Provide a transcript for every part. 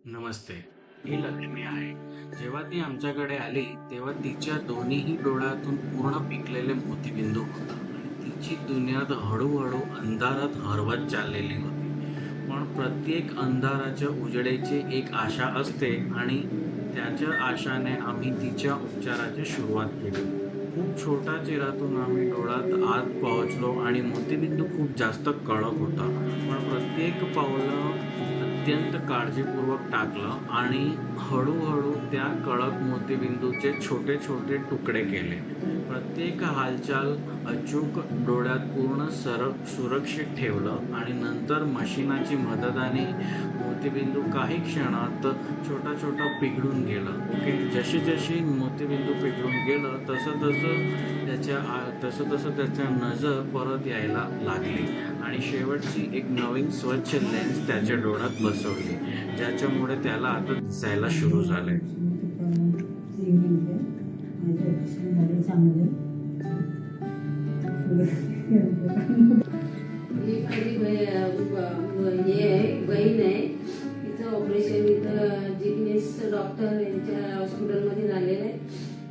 नमस्ते. ही लक्ष्मी आहे. जेव्हा ती आमच्याकडे आली, तेव्हा तिच्या दोन्हीही डोळ्यातून पूर्ण पिकलेले मोतीबिंदू होता आणि तिची दुनिया हळू-हळू अंधारात हरवत चाललेली होती. पण प्रत्येक अंधाराच्या उजेडाची एक आशा असते आणि त्याच्या आशाने आम्ही तिच्या उपचाराची सुरुवात केली. खूप छोट्या चिरातून आम्ही डोळ्यात आत पोहोचलो आणि मोतीबिंदू खूप जास्त कडक होता. पण प्रत्येक पावलं अत्यंत काळजीपूर्वक टाकलं आणि हळू-हळू त्या कडक मोतीबिंदूचे छोटे-छोटे तुकडे केले. प्रत्येक हालचाल अचूक डोळ्यात पूर्ण सुरक्षित ठेवलं आणि नंतर मशिनाची मदताने मोतीबिंदू काही क्षणात छोटा-छोटा पिघळून गेलं. ओके. जशी-जशी मोतीबिंदू पिघळून गेलं, तसं-तसं त्याच्या नजर परत यायला लागली. आणि शेवटची एक नवीन स्वच्छ लेन्स त्याच्या डोळ्यात बसवली, ज्याच्यामुळे त्याला आता दिसायला सुरू झाले. ही माझी हे आहे, बहीण आहे. तिचं ऑपरेशन इथं जिग्नेस डॉक्टर यांच्या हॉस्पिटलमध्ये झालेलं आहे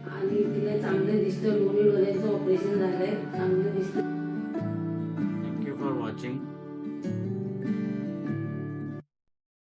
आणि तिला चांगलं दिसतं. दोन्ही डोळ्यांचं ऑपरेशन झालंय, चांगलं दिसतं. Thank you for watching.